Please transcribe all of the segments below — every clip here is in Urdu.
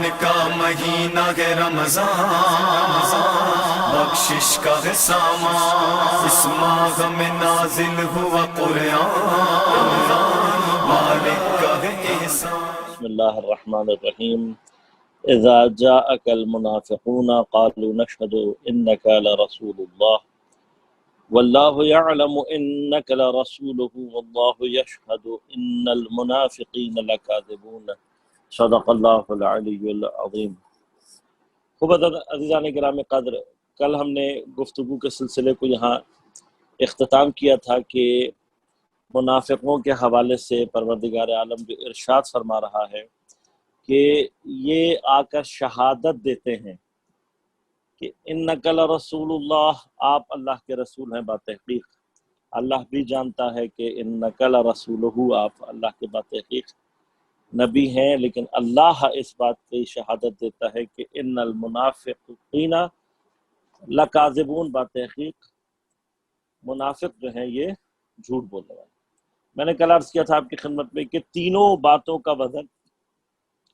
رمضان کا مہینہ ہے رمضان، بخشش کا ہے سامان، اس ماہ میں نازل ہوا قرآن، مالک کا ہے احسان۔ بسم اللہ الرحمن الرحیم۔ اذا جاءك المنافقون قالوا نشهد انك لرسول الله والله يعلم انك لرسوله والله يشهد ان المنافقين لكاذبون صدق اللہ العلی العظیم۔ خوب عزیزان گرام قدر، کل ہم نے گفتگو کے سلسلے کو یہاں اختتام کیا تھا کہ منافقوں کے حوالے سے پروردگار عالم جو ارشاد فرما رہا ہے کہ یہ آ کر شہادت دیتے ہیں کہ انک لرسول اللہ، آپ اللہ کے رسول ہیں بتحقیق۔ اللہ بھی جانتا ہے کہ انک لرسولہ، آپ اللہ کے بتحقیق نبی ہیں، لیکن اللہ اس بات کی شہادت دیتا ہے کہ ان المنافقین لکاذبون، بتحقیق منافق جو ہیں یہ جھوٹ بولنے والے۔ میں نے کل عرض کیا تھا آپ کی خدمت میں کہ تینوں باتوں کا وزن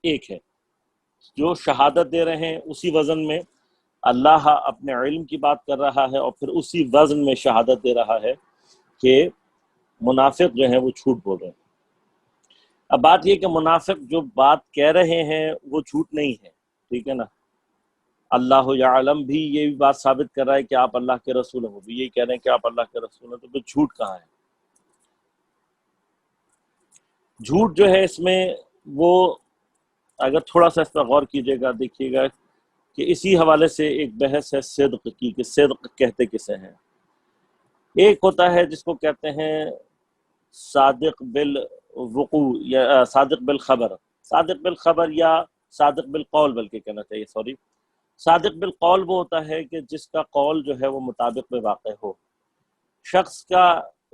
ایک ہے، جو شہادت دے رہے ہیں اسی وزن میں اللہ اپنے علم کی بات کر رہا ہے، اور پھر اسی وزن میں شہادت دے رہا ہے کہ منافق جو ہیں وہ جھوٹ بول رہے ہیں۔ اب بات یہ کہ منافق جو بات کہہ رہے ہیں وہ جھوٹ نہیں ہے، ٹھیک ہے نا۔ اللہ یعلم بھی یہ بھی بات ثابت کر رہا ہے کہ آپ اللہ کے رسول ہیں، وہ بھی یہی کہہ رہے ہیں کہ آپ اللہ کے رسول ہیں، تو پھر جھوٹ کہاں ہے؟ جھوٹ جو ہے اس میں وہ اگر تھوڑا سا اس پر غور کیجئے گا، دیکھیے گا کہ اسی حوالے سے ایک بحث ہے صدق کی، کہ صدق کہتے کسے ہیں۔ ایک ہوتا ہے جس کو کہتے ہیں صادق بالوقوع یا صادق بالخبر، صادق بالخبر یا صادق بالقول بلکہ کہنا چاہیے، سوری۔ صادق بالقول وہ ہوتا ہے کہ جس کا قول جو ہے وہ مطابق میں واقع ہو۔ شخص کا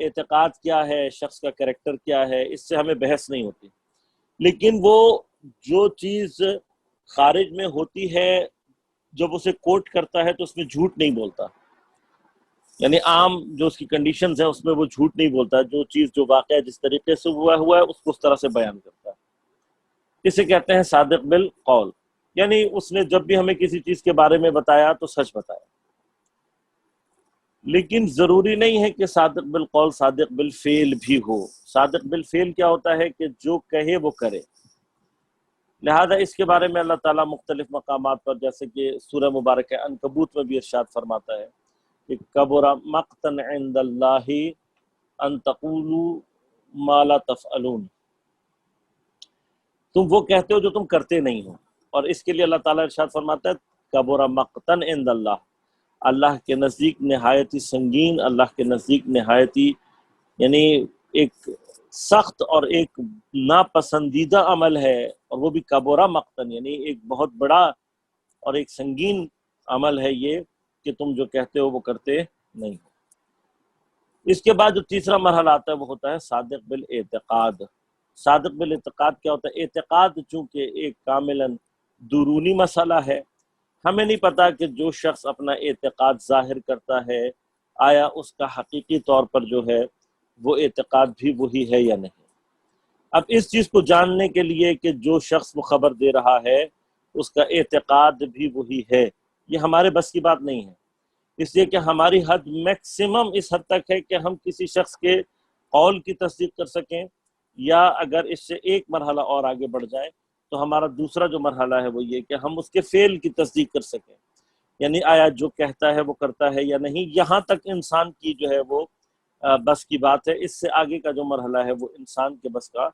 اعتقاد کیا ہے، شخص کا کریکٹر کیا ہے، اس سے ہمیں بحث نہیں ہوتی، لیکن وہ جو چیز خارج میں ہوتی ہے جب اسے کوٹ کرتا ہے تو اس میں جھوٹ نہیں بولتا، یعنی عام جو اس کی کنڈیشنز ہیں اس میں وہ جھوٹ نہیں بولتا، جو چیز جو واقعہ جس طریقے سے ہوا ہے اس کو اس طرح سے بیان کرتا ہے۔ اسے کہتے ہیں صادق بالقول، یعنی اس نے جب بھی ہمیں کسی چیز کے بارے میں بتایا تو سچ بتایا۔ لیکن ضروری نہیں ہے کہ صادق بالقول صادق بالفعل بھی ہو۔ صادق بالفعل کیا ہوتا ہے کہ جو کہے وہ کرے۔ لہذا اس کے بارے میں اللہ تعالیٰ مختلف مقامات پر، جیسے کہ سورہ مبارکہ عنکبوت میں بھی ارشاد فرماتا ہے کہ کبر مقتا عند اللہ ان تقولوا ما لا تفعلون، تم وہ کہتے ہو جو تم کرتے نہیں ہو۔ اور اس کے لیے اللہ تعالیٰ ارشاد فرماتا ہے کبر مقتا عند اللہ، اللہ کے نزدیک نہایتی سنگین، اللہ کے نزدیک نہایتی یعنی ایک سخت اور ایک ناپسندیدہ عمل ہے، اور وہ بھی کبورہ مقتن، یعنی ایک بہت بڑا اور ایک سنگین عمل ہے یہ کہ تم جو کہتے ہو وہ کرتے نہیں ہو۔ اس کے بعد جو تیسرا مرحلہ آتا ہے وہ ہوتا ہے صادق بالاعتقاد۔ صادق بالاعتقاد کیا ہوتا ہے؟ اعتقاد چونکہ ایک کاملاً درونی مسئلہ ہے، ہمیں نہیں پتا کہ جو شخص اپنا اعتقاد ظاہر کرتا ہے آیا اس کا حقیقی طور پر جو ہے وہ اعتقاد بھی وہی ہے یا نہیں۔ اب اس چیز کو جاننے کے لیے کہ جو شخص وہ خبر دے رہا ہے اس کا اعتقاد بھی وہی ہے، یہ ہمارے بس کی بات نہیں ہے، اس لیے کہ ہماری حد میکسیمم اس حد تک ہے کہ ہم کسی شخص کے قول کی تصدیق کر سکیں، یا اگر اس سے ایک مرحلہ اور آگے بڑھ جائے تو ہمارا دوسرا جو مرحلہ ہے وہ یہ کہ ہم اس کے فعل کی تصدیق کر سکیں، یعنی آیا جو کہتا ہے وہ کرتا ہے یا نہیں۔ یہاں تک انسان کی جو ہے وہ بس کی بات ہے، اس سے آگے کا جو مرحلہ ہے وہ انسان کے بس کا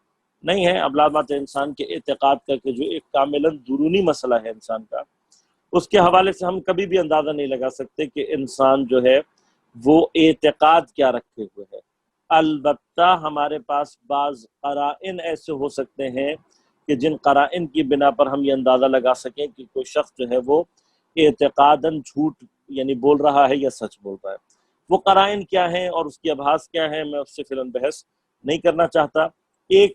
نہیں ہے۔ اب علامات انسان کے اعتقاد کا کہ جو ایک کاملاً درونی مسئلہ ہے انسان کا، اس کے حوالے سے ہم کبھی بھی اندازہ نہیں لگا سکتے کہ انسان جو ہے وہ اعتقاد کیا رکھے ہوئے ہے۔ البتہ ہمارے پاس بعض قرائن ایسے ہو سکتے ہیں کہ جن قرائن کی بنا پر ہم یہ اندازہ لگا سکیں کہ کوئی شخص جو ہے وہ اعتقاداً جھوٹ یعنی بول رہا ہے یا سچ بول رہا ہے۔ وہ قرائن کیا ہیں اور اس کی ابحاث کیا ہیں، میں اس سے فی الحال بحث نہیں کرنا چاہتا۔ ایک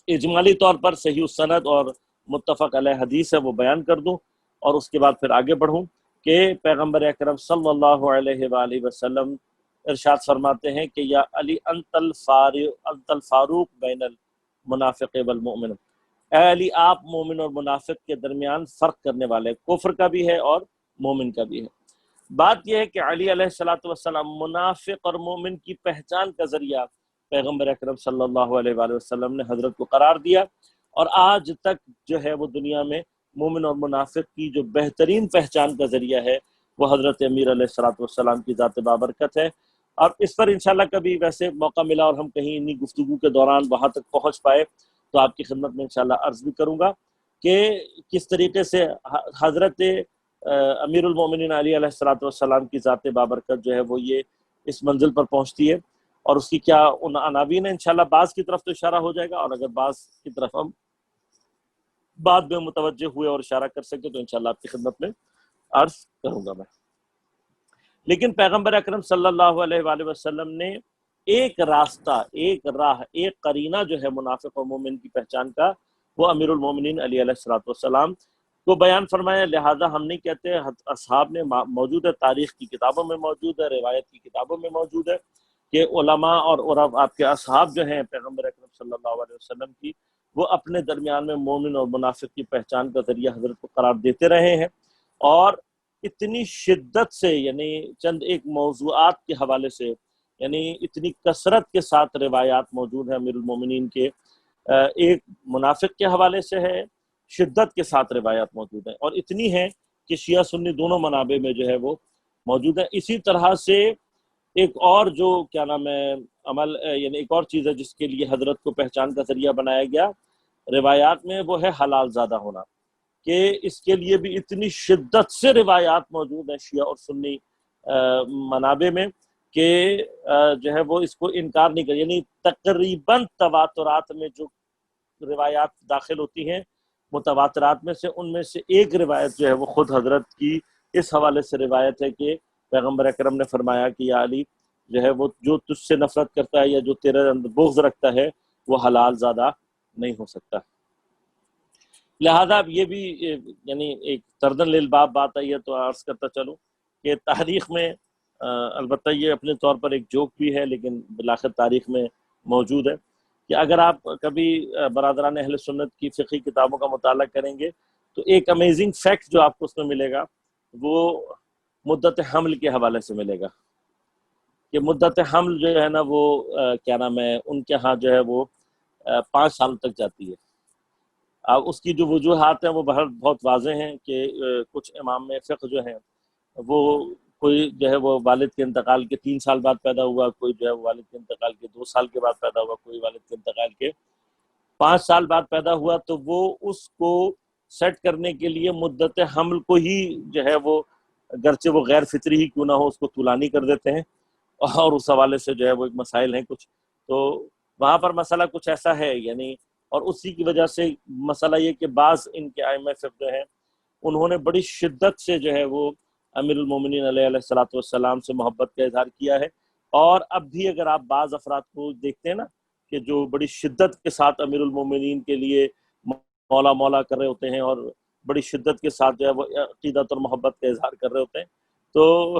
اجمالی طور پر صحیح السند اور متفق علیہ حدیث ہے وہ بیان کر دوں، اور اس کے بعد پھر آگے بڑھوں کہ پیغمبر اکرم صلی اللہ علیہ وآلہ وسلم ارشاد فرماتے ہیں کہ یا علی انت الفاروق بین المنافق والمؤمن، اے علی آپ مومن اور منافق کے درمیان فرق کرنے والے، کفر کا بھی ہے اور مومن کا بھی ہے۔ بات یہ ہے کہ علی علیہ الصلوۃ والسلام منافق اور مومن کی پہچان کا ذریعہ پیغمبر اکرم صلی اللہ علیہ وآلہ وسلم نے حضرت کو قرار دیا، اور آج تک جو ہے وہ دنیا میں مومن اور منافق کی جو بہترین پہچان کا ذریعہ ہے وہ حضرت امیر علیہ الصلوۃ والسلام کی ذات بابرکت ہے۔ اور اس پر انشاءاللہ کبھی ویسے موقع ملا اور ہم کہیں انہی گفتگو کے دوران وہاں تک پہنچ پائے تو آپ کی خدمت میں انشاءاللہ عرض بھی کروں گا کہ کس طریقے سے حضرت امیر المومنین علی علیہ الصلوۃ والسلام کی ذات بابرکت جو ہے وہ یہ اس منزل پر پہنچتی ہے، اور اس کی کیا ان عناوین ہیں۔ انشاءاللہ بعض کی طرف تو اشارہ ہو جائے گا، اور اگر بعض کی طرف ہم بعد میں متوجہ ہوئے اور اشارہ کر سکے تو انشاءاللہ آپ کی خدمت میں عرض کروں گا میں۔ لیکن پیغمبر اکرم صلی اللہ علیہ وآلہ وسلم نے ایک راستہ، ایک راہ، ایک قرینہ جو ہے منافق و مومن کی پہچان کا، وہ امیر المومنین علی علیہ الصلوۃ والسلام کو بیان فرمایا۔ لہٰذا ہم نہیں کہتے، اصحاب نے موجود ہے، تاریخ کی کتابوں میں موجود ہے، روایت کی کتابوں میں موجود ہے کہ علماء اور آپ کے اصحاب جو ہیں پیغمبر اکرم صلی اللہ علیہ وسلم کی، وہ اپنے درمیان میں مومن اور منافق کی پہچان کا ذریعہ حضرت کو قرار دیتے رہے ہیں، اور اتنی شدت سے، یعنی چند ایک موضوعات کے حوالے سے، یعنی اتنی کثرت کے ساتھ روایات موجود ہیں امیر المومنین کے، ایک منافق کے حوالے سے ہے، شدت کے ساتھ روایات موجود ہیں، اور اتنی ہیں کہ شیعہ سنی دونوں منابع میں جو ہے وہ موجود ہیں۔ اسی طرح سے ایک اور جو کیا نام ہے عمل، یعنی ایک اور چیز ہے جس کے لیے حضرت کو پہچان کا ذریعہ بنایا گیا روایات میں، وہ ہے حلال زادہ ہونا، کہ اس کے لیے بھی اتنی شدت سے روایات موجود ہیں شیعہ اور سنی منابع میں کہ جو ہے وہ اس کو انکار نہیں کر، یعنی تقریباً تواترات میں جو روایات داخل ہوتی ہیں متواترات میں سے، ان میں سے ایک روایت جو ہے وہ خود حضرت کی اس حوالے سے روایت ہے کہ پیغمبر اکرم نے فرمایا کہ یا علی جو ہے وہ جو تجھ سے نفرت کرتا ہے یا جو تیرے اندر بغض رکھتا ہے وہ حلال زادہ نہیں ہو سکتا۔ لہذا اب یہ بھی یعنی ایک تردن للباب بات ہے، یہ تو عرض کرتا چلوں کہ تاریخ میں البتہ یہ اپنے طور پر ایک جوک بھی ہے، لیکن بالآخر تاریخ میں موجود ہے کہ اگر آپ کبھی برادران اہل سنت کی فقہی کتابوں کا مطالعہ کریں گے تو ایک امیزنگ فیکٹ جو آپ کو اس میں ملے گا وہ مدت حمل کے حوالے سے ملے گا، کہ مدت حمل جو ہے نا وہ کیا نام ہے ان کے ہاں جو ہے وہ 5 سال تک جاتی ہے۔ اب اس کی جو وجوہات ہیں وہ بہت واضح ہیں کہ کچھ امام فقہ جو ہیں وہ کوئی جو ہے وہ والد کے انتقال کے 3 سال بعد پیدا ہوا، کوئی جو ہے والد کے انتقال کے 2 سال کے بعد پیدا ہوا، کوئی والد کے انتقال کے 5 سال بعد پیدا ہوا، تو وہ اس کو سیٹ کرنے کے لیے مدت حمل کو ہی جو ہے وہ گرچہ وہ غیر فطری ہی کیوں نہ ہو اس کو طولانی کر دیتے ہیں، اور اس حوالے سے جو ہے وہ ایک مسائل ہیں کچھ، تو وہاں پر مسئلہ کچھ ایسا ہے یعنی، اور اسی کی وجہ سے مسئلہ یہ کہ بعض ان کے ائمہ فقہ جو ہیں انہوں نے بڑی شدت سے جو ہے وہ امیر المومنین علیہ الصلوۃ والسلام سے محبت کا اظہار کیا ہے، اور اب بھی اگر آپ بعض افراد کو دیکھتے ہیں نا کہ جو بڑی شدت کے ساتھ امیر المومنین کے لیے مولا مولا کر رہے ہوتے ہیں اور بڑی شدت کے ساتھ جو ہے وہ عقیدت اور محبت کا اظہار کر رہے ہوتے ہیں، تو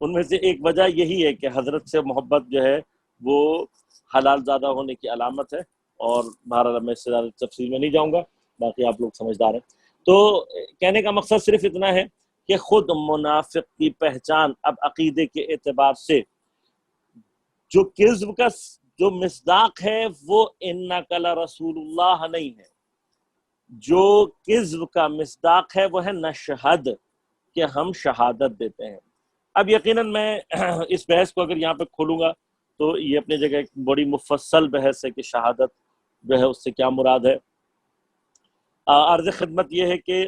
ان میں سے ایک وجہ یہی ہے کہ حضرت سے محبت جو ہے وہ حلال زادہ ہونے کی علامت ہے، اور بہرحال میں اس سے زیادہ تفصیل میں نہیں جاؤں گا، باقی آپ لوگ سمجھدار ہیں۔ تو کہنے کا مقصد صرف اتنا ہے کہ خود منافق کی پہچان اب عقیدے کے اعتبار سے جو کذب کا جو مصداق ہے وہ انک لرسول اللہ نہیں ہے، جو کذب کا مصداق ہے وہ ہے نشہد، کہ ہم شہادت دیتے ہیں۔ اب یقیناً میں اس بحث کو اگر یہاں پہ کھولوں گا تو یہ اپنی جگہ ایک بڑی مفصل بحث ہے کہ شہادت جو ہے اس سے کیا مراد ہے۔ عرض خدمت یہ ہے کہ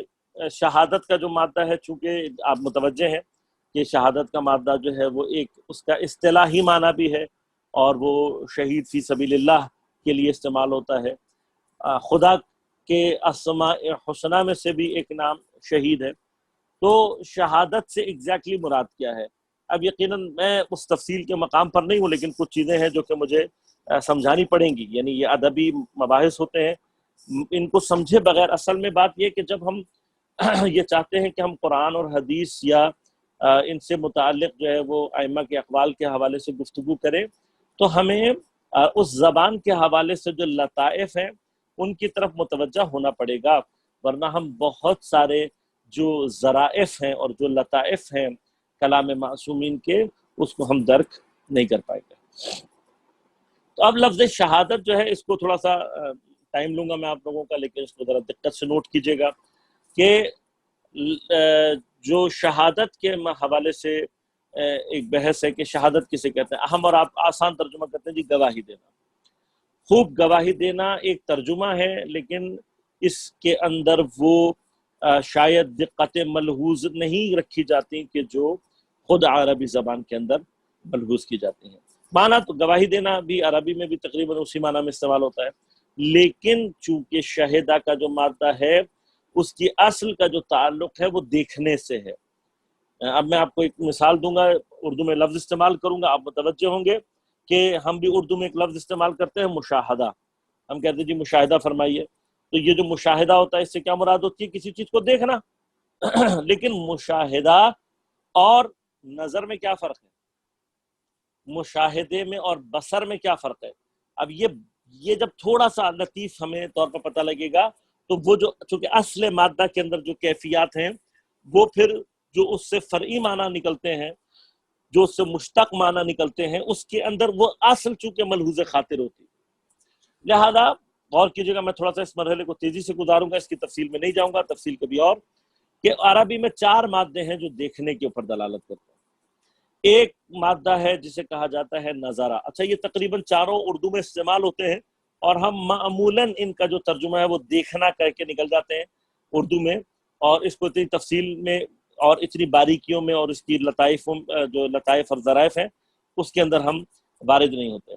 شہادت کا جو مادہ ہے، چونکہ آپ متوجہ ہیں کہ شہادت کا مادہ جو ہے وہ ایک اس کا اصطلاحی معنی بھی ہے، اور وہ شہید فی سبیل اللہ کے لیے استعمال ہوتا ہے۔ خدا کے اسماء حسنہ میں سے بھی ایک نام شہید ہے، تو شہادت سے ایگزیکٹلی مراد کیا ہے؟ اب یقیناً میں اس تفصیل کے مقام پر نہیں ہوں، لیکن کچھ چیزیں ہیں جو کہ مجھے سمجھانی پڑیں گی، یعنی یہ ادبی مباحث ہوتے ہیں، ان کو سمجھے بغیر اصل میں بات یہ کہ جب ہم یہ چاہتے ہیں کہ ہم قرآن اور حدیث یا ان سے متعلق جو ہے وہ ائمہ کے اقوال کے حوالے سے گفتگو کریں تو ہمیں اس زبان کے حوالے سے جو لطائف ہیں ان کی طرف متوجہ ہونا پڑے گا، ورنہ ہم بہت سارے جو ظرائف ہیں اور جو لطائف ہیں کلام معصومین کے، اس کو ہم درک نہیں کر پائیں گے۔ تو اب لفظ شہادت جو ہے، اس کو تھوڑا سا ٹائم لوں گا میں آپ لوگوں کا، لیکن اس کو ذرا دقت سے نوٹ کیجئے گا کہ جو شہادت کے حوالے سے ایک بحث ہے کہ شہادت کسے کہتے ہیں۔ ہم اور آپ آسان ترجمہ کرتے ہیں جی گواہی دینا۔ خوب گواہی دینا ایک ترجمہ ہے، لیکن اس کے اندر وہ شاید دقت ملحوظ نہیں رکھی جاتی کہ جو خود عربی زبان کے اندر ملحوظ کی جاتی ہیں۔ معنی تو گواہی دینا بھی عربی میں بھی تقریباً اسی معنی میں استعمال ہوتا ہے، لیکن چونکہ شہدہ کا جو مادہ ہے اس کی اصل کا جو تعلق ہے وہ دیکھنے سے ہے۔ اب میں آپ کو ایک مثال دوں گا، اردو میں لفظ استعمال کروں گا، آپ متوجہ ہوں گے کہ ہم بھی اردو میں ایک لفظ استعمال کرتے ہیں مشاہدہ۔ ہم کہتے ہیں جی مشاہدہ فرمائیے، تو یہ جو مشاہدہ ہوتا ہے اس سے کیا مراد ہوتی ہے؟ کسی چیز کو دیکھنا۔ لیکن مشاہدہ اور نظر میں کیا فرق ہے؟ مشاہدے میں اور بصر میں کیا فرق ہے؟ اب یہ جب تھوڑا سا لطیف ہمیں طور پر پتہ لگے گا تو وہ جو چونکہ اصل مادہ کے اندر جو کیفیات ہیں وہ پھر جو اس سے فرعی معنی نکلتے ہیں، جو اس سے مشتق معنی نکلتے ہیں، اس کے اندر وہ اصل چونکہ ملحوظ خاطر ہوتی ہے۔ لہذا غور کیجیے گا، میں تھوڑا سا اس مرحلے کو تیزی سے گزاروں گا، اس کی تفصیل میں نہیں جاؤں گا، تفصیل کبھی اور، کہ عربی میں 4 مادے ہیں جو دیکھنے کے اوپر دلالت کرتے ہیں۔ ایک مادہ ہے جسے کہا جاتا ہے نظارہ۔ اچھا، یہ تقریباً چاروں اردو میں استعمال ہوتے ہیں اور ہم معمولاً ان کا جو ترجمہ ہے وہ دیکھنا کہہ کے نکل جاتے ہیں اردو میں، اور اس کو اتنی تفصیل میں اور اتنی باریکیوں میں اور اس کی جو لطائف اور ظرائف ہیں اس کے اندر ہم وارد نہیں ہوتے۔